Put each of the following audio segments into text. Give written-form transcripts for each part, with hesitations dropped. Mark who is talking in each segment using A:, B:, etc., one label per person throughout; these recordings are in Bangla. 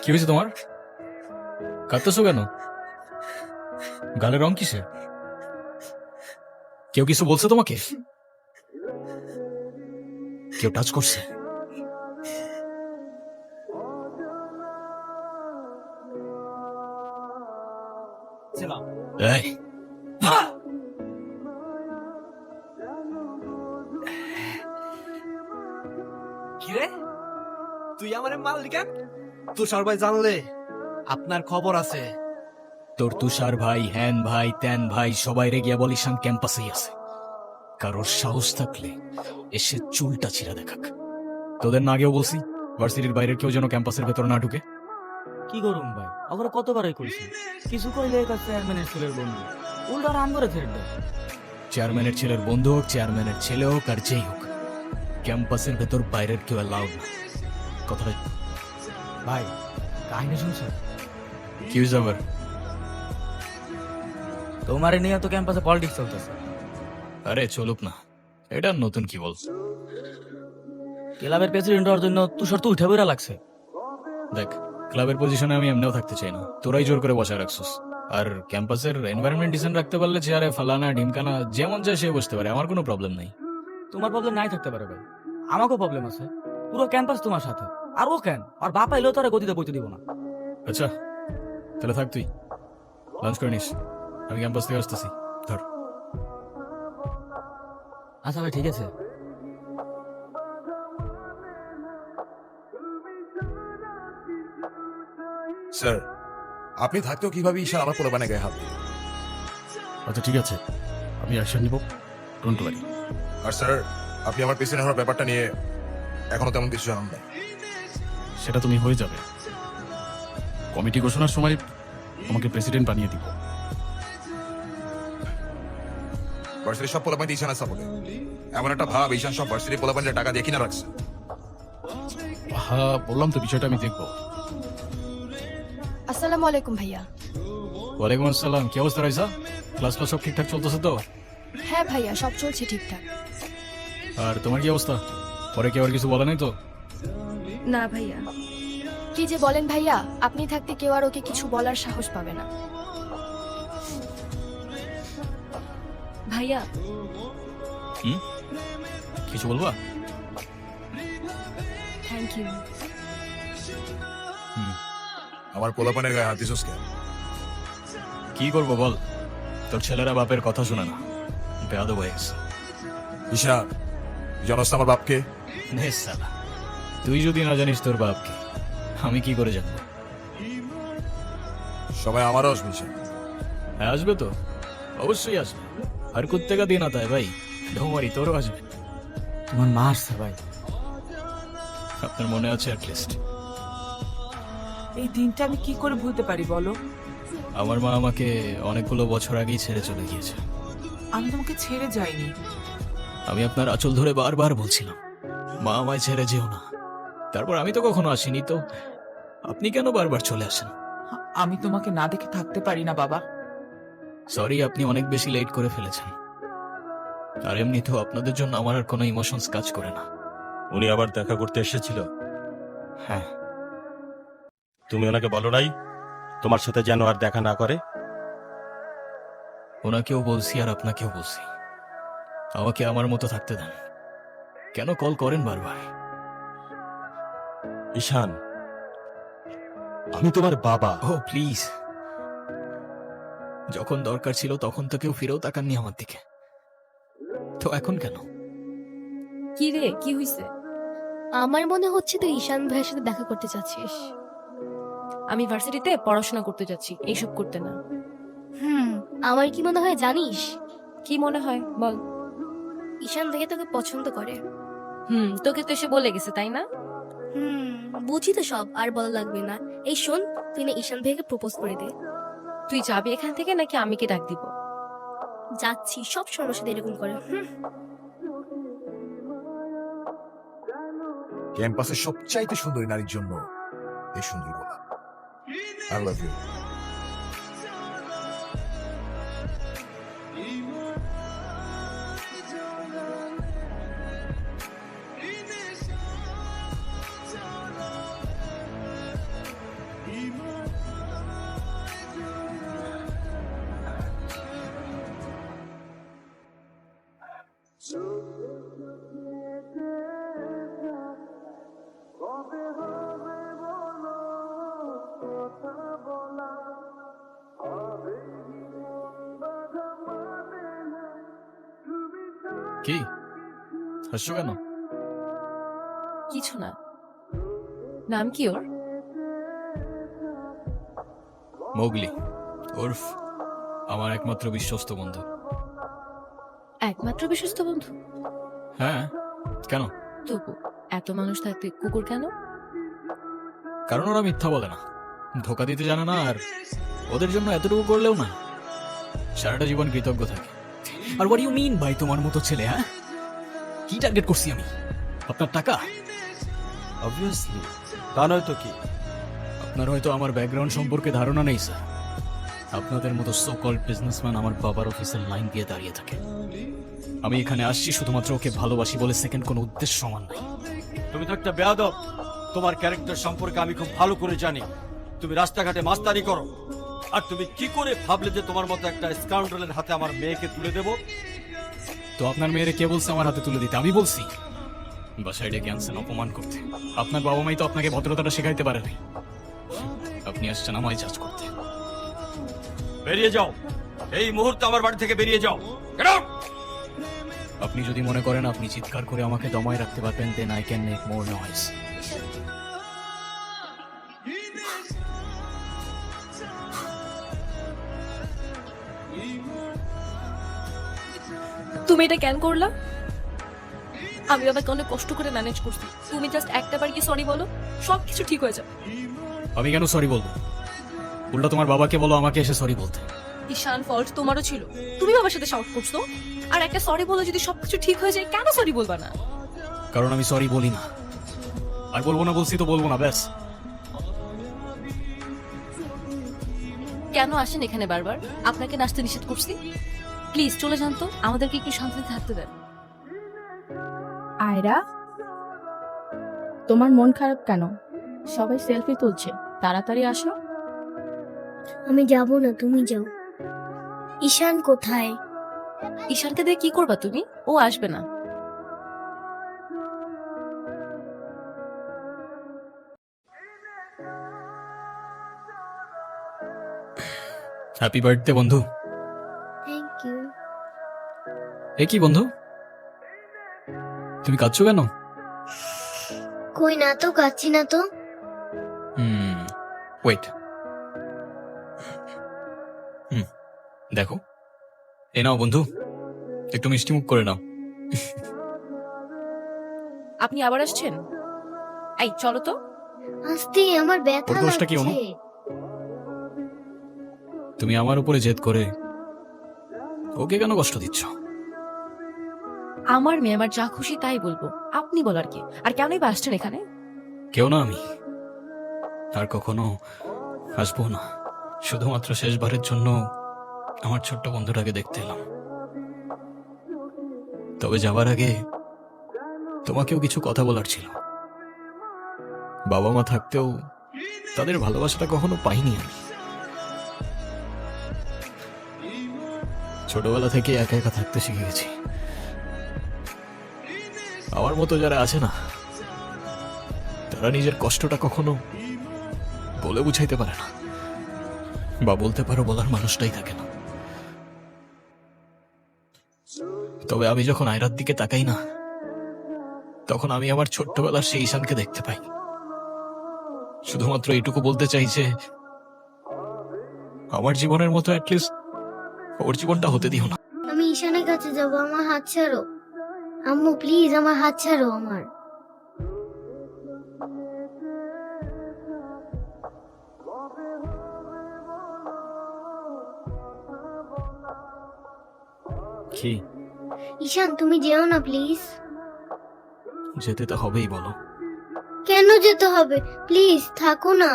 A: কি হয়েছে তোমার? কাঁদতেছো কেন? গালের রং কিসে? কেউ কিছু বলছে তোমাকে? কেউ টাচ করছে? এই,
B: কিরে তুই আমারে মারলি কেন? তুষার ভাই জানলে আপনার খবর আছে।
A: তোর তুষার ভাই, হ্যান ভাই, ত্যান ভাই সবাই রে গিয়া বল ঈশান ক্যাম্পাসেই আছে। কারোর সাহস থাকলে এসে চুলটা ছিঁড়া দেখাক। তোদের না আগেও বলছি ভার্সিটির বাইরের কেউ যেন ক্যাম্পাসের ভেতর না ঢুকে।
C: কি করুম ভাই, আমরা কতবারই করছি। কিছু কইলে এটা চেয়ারম্যানের ছেলের বন্ধু, উল্টা রান করে ছেড়ে দেয়।
A: চেয়ারম্যানের ছেলের বন্ধু হোক, চেয়ারম্যানের ছেলে হোক আর যেই হোক, ক্যাম্পাসের ভেতর বাইরের কেউ অ্যালাউড না। কথাটা
C: ভাই কাহিনী শুনছো?
A: কি হয়েছে আবার?
C: তোমারে নিয়ে তো ক্যাম্পাসে পলিটিক্স চলতেছে।
A: আরে চলুক না, এটা নতুন কি বল?
C: ক্লাবের প্রেসিডেন্ট হওয়ার জন্য তুষার তো উঠে বেড়া লাগছে।
A: দেখ, ক্লাবের পজিশনে আমি এমনিও থাকতে চাই না, তোরাই জোর করে বসায় রাখছিস। আর ক্যাম্পাসের এনভায়রনমেন্ট ডিসেন্ট রাখতে পারলে চেয়ারে ফালানা ঢিমকানা যেমন চায় সে বসতে পারে, আমার কোনো প্রবলেম নাই।
C: তোমার প্রবলেম নাই থাকতে পারে ভাই, আমাকেও প্রবলেম আছে। পুরো ক্যাম্পাস তোমার সাথে, আর ও কেন? আর বাপ এলেও তারা গতিতে বইতে দিব না।
A: আচ্ছা তাহলে থাক, তুই লাঞ্চ করে নিস, আমি ক্যাম্পাস থেকে আসতেছি। ধর।
C: আচ্ছা ভাই ঠিক আছে।
D: স্যার, আপনি থাকতেও কিভাবে ঈশান আমার পোলাপানে গায়ে হাত দিল?
A: আচ্ছা ঠিক আছে, আমি অ্যাকশন নিব, ডোন্ট ওয়ারি।
D: আর স্যার, আপনি আমার পেছনে হওয়ার ব্যাপারটা নিয়ে এখনো তেমন কিছু জানান না।
A: সেটা তুমি হয়ে যাবে, কমিটি ঘোষণার সময় তোমাকে প্রেসিডেন্ট বানিয়ে দিব।
D: ভার্সিটির সব পোলাপানি ঈশানের সাপোর্টে। এমন একটা ভাব ঈশান সব ভার্সিটির পোলাপানির টাকা দিয়ে কিনা রাখছে।
A: হ্যাঁ বললাম তো, বিষয়টা আমি দেখবো।
E: আসসালামু আলাইকুম ভাইয়া।
A: ওয়ালাইকুম আসসালাম, কি অবস্থা রাইসা? ক্লাস সব ঠিকঠাক চলতেছে তো?
E: হ্যাঁ ভাইয়া, সব চলছে ঠিকঠাক।
A: আর তোমার কি অবস্থা? পরে কেউ আর কিছু বলে নাই তো?
E: না ভাইয়া। কি যে বলেন ভাইয়া, আপনি থাকতে কেউ আর ওকে কিছু বলার সাহস পাবে না। ভাইয়া
A: কিছু বলবা?
E: Thank you.
D: আমার পোলাপানের গায়ে হাত দিছস কেন?
A: কি করবো বল, তোর ছেলেরা বাপের কথা শুনে না, বেয়াদব হয়ে গেছে।
D: ঈশান, তুই জানোস তো আমার বাপকে?
A: নে শালা, তুই যদি না জানিস তোর বাপকে, আমি কি করে জানবো?
D: সবাই আমারও আসবে ঈশান।
A: হ্যাঁ আসবে তো, অবশ্যই আসবে। আর কুত্তেকা দিন আতা है ভাই, ঢোমারি তোরও আসবে।
C: তোমার মা আসছে ভাই।
A: আপনার মনে আছে অ্যাটলিস্ট?
F: এই দিনটা আমি কি করে ভুলতে পারি বলো?
A: আমার মা আমাকে অনেকগুলো বছর আগেই ছেড়ে চলে গিয়েছে।
F: আমি তোমাকে ছেড়ে যাইনি।
A: আমি আপনার আঁচল ধরে বারবার বলছিলাম, মা আমায় ছেড়ে যেও না। তারপর আমি তো কখনো আসিনি, তো আপনি কেন বারবার চলে আসেন?
F: আমি তোমাকে না দেখে থাকতে পারি না বাবা।
A: সরি, আপনি অনেক বেশি লেট করে ফেলেছেন। আর এমনিতেও আপনাদের জন্য আমার আর কোনো ইমোশনস কাজ করে না।
G: উনি আবার দেখা করতে এসেছিল?
A: হ্যাঁ।
G: তুমি ওনাকে বলো নাই তোমার সাথে যেন আর দেখা না করে?
A: ওনাকেও বলছি আর আপনাকেও বলছি, আমাকে আমার মতো থাকতে দেন। কেন কল করেন বারবার?
G: ঈশান, আমি তোমার বাবা।
A: ও প্লিজ, যখন দরকার ছিল তখন তো কেউ ফিরেও তাকাননি আমার দিকে, তো এখন কেন?
E: কি রে, কি হইছে?
H: আমার মনে হচ্ছে তুই ঈশান ভাইয়ের সাথে দেখা করতে চাচ্ছিস।
E: আমি ভার্সিটিতে পড়াশোনা করতে যাচ্ছি, এইসব করতে না।
H: আমার কি মনে হয় জানিস?
E: কি মনে হয় বল?
H: ঈশান ভাইয়া তোকে পছন্দ করে।
E: তোকে তো এসে বলে গেছে তাই না?
H: বুঝি তো সব, আর বলা লাগবে না। এই শোন, তুই না ঈশান ভাইয়াকে প্রপোজ করে দে।
E: তুই যাবি এখান থেকে নাকি আমি কি ডাক দিব?
H: যাচ্ছি, সব সময় সাথে এরকম করে।
D: ক্যাম্পাসের সবচাইতে সুন্দরী নারীর জন্য এই সুন্দর গোলাপ। I love you.
A: কি হাসছো কেন?
F: কিছু না। নাম কি ওর?
A: মোগলি, ওরফ আমার একমাত্র বিশ্বস্ত বন্ধু।
F: একমাত্র বিশ্বস্ত বন্ধু?
A: হ্যাঁ, কেন?
F: তবু এত মানুষ থাকতে কুকুর কেন?
A: কারণ ওরা মিথ্যা বলে না, ধোকা দিতে জানে না, আর ওদের জন্য এতটুকু করলেও না সারাটা জীবন কৃতজ্ঞ থাকে। আর হোয়াট ইউ মিন ভাই তোমার মতো ছেলে? হ্যাঁ, কি টার্গেট করছি আমি? আপনার টাকা?
G: অবভিয়াসলি, তা নয় তো কি।
A: আপনার হয়তো আমার ব্যাকগ্রাউন্ড সম্পর্কে ধারণা নেই স্যার। আপনাদের মতো সো কল্ড বিজনেসম্যান আমার বাবার অফিসের লাইন দিয়ে দাঁড়িয়ে থাকে। আমি এখানে আসছি শুধুমাত্র ওকে ভালোবাসি বলে, সেকেন্ড কোনো উদ্দেশ্য সমান নাই।
G: তুমি তো একটা বেয়াদব। তোমার ক্যারেক্টার সম্পর্কে আমি খুব ভালো করে জানি। তুমি রাস্তাঘাটে মাস্তানি করো, আর তুমি কি করে ভাবলে যে তোমার মতো একটা স্কাউন্ডারের হাতে আমার মেয়েকে তুলে দেবো?
A: তো আপনার মেয়েরে কে বলছে আমার হাতে তুলে দিতে? আমি বলছি। বাসায় ডেকে আনছেন অপমান করতে। আপনার বাবা মাই তো আপনাকে ভদ্রতাটা শেখাইতে পারে নাই। আপনি আসছেন আমায় জাজ করতে।
G: বেরিয়ে যাও, এই মুহূর্তে আমার বাড়ি থেকে বেরিয়ে যাও। Get out!
A: আপনি যদি মনে করেন আপনি চিৎকার করে আমাকে দমায় রাখতে পারবেন, then I can make more noise.
F: তুমি এটা কেন করলা? আমি বাবাকে অনেক কষ্ট করে ম্যানেজ করছি। তুমি জাস্ট একটা বার কি সরি বলো, সব কিছু ঠিক হয়ে যাবে।
A: আমি কেন সরি বলবো? উল্টা তোমার বাবাকে বলো আমাকে এসে সরি বলতে।
F: ঈশান, ফল্ট তোমারও ছিল। তুমি বাবার সাথে শাউট করছো, আর একটা সরি বলো যদি সবকিছু ঠিক হয়ে যায়, কেন সরি বলবা না?
A: কারণ আমি সরি বলি না, আর বলবো না। বলছি তো বলবো না, ব্যাস।
F: কেন আসেন এখানে বারবার? আপনাকে নাচতে নিষেধ করছি। প্লিজ চলে যান তো, আমাদেরকে একটু শান্তিতে থাকতে দেন।
I: আয়রা, তোমার মন খারাপ কেন? সবাই সেলফি তুলছে, তাড়াতাড়ি আসো।
H: আমি যাব না, তুমি যাও। ঈশান কোথায়?
F: ঈশানকে দিয়ে কি করবা তুমি? ও আসবে না।
A: হ্যাপি বার্থডে বন্ধু।
H: Thank you.
A: এ কি বন্ধু, তুমি কাঁদছো কেন?
H: কই না তো, কাচ্ছি না তো।
A: ওয়েট। দেখো, এ নাও বন্ধু, একটু মিষ্টি মুখ করে নাও।
F: আপনি আবার আসছেন? এই চলো তো।
H: আস্তে, আমার ব্যথা
A: ওর দোষটা কি অনু?
H: লাগছে।
A: তুমি আমার উপরে জেদ করে ওকে কেন কষ্ট দিচ্ছ?
F: আমার মেয়ে আমার যা খুশি তাই বলবো, আপনি বলার কি? আর কেনই বা আসছেন এখানে?
A: কেউ না আমি, আর কখনো আসবো না। শুধুমাত্র শেষবারের জন্য আমার ছোট্ট বন্ধুটাকে দেখতে এলাম। তবে যাবার আগে তোমাকেও কিছু কথা বলার ছিল। বাবা মা থাকতেও তাদের ভালোবাসাটা কখনো পাইনি আমি। ছোটবেলা থেকে একা একা থাকতে শিখে গেছি। আমার মতো যারা আছে না, তারা নিজের কষ্টটা কখনো বলে বুঝাইতে পারে না, বা বলতে পারো বলার মানুষটাই থাকে না। তবে আমি যখন আয়রার দিকে তাকাই না, তখন আমি আমার ছোট্টবেলার সেই ঈশানকে দেখতে পাই। শুধুমাত্র এইটুকু বলতে চাই যে আমার জীবনের মতো অ্যাটলিস্ট ওর জীবনটা হতে দিও না।
H: আমি ঈশানের কাছে যাব, আমার হাত ছাড়ো। আম্মু প্লিজ, আমার হাত ছাড়ো। আমার
A: কি?
H: ঈশান, তুমি যেও না প্লিজ।
A: যেতে তো হবেই, বলো।
H: কেন যেতে হবে? প্লিজ থাকো না।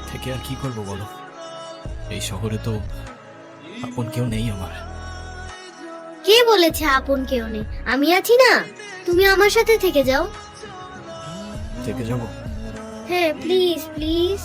A: থেকে আর কি করবো বলো? এই শহরে তো আপন কেউ নেই আমার।
H: কে বলেছে আপন কেউ নেই? আমি আছি না, তুমি আমার সাথে থেকে যাও।
A: থেকে যাবো?
H: হ্যাঁ প্লিজ প্লিজ।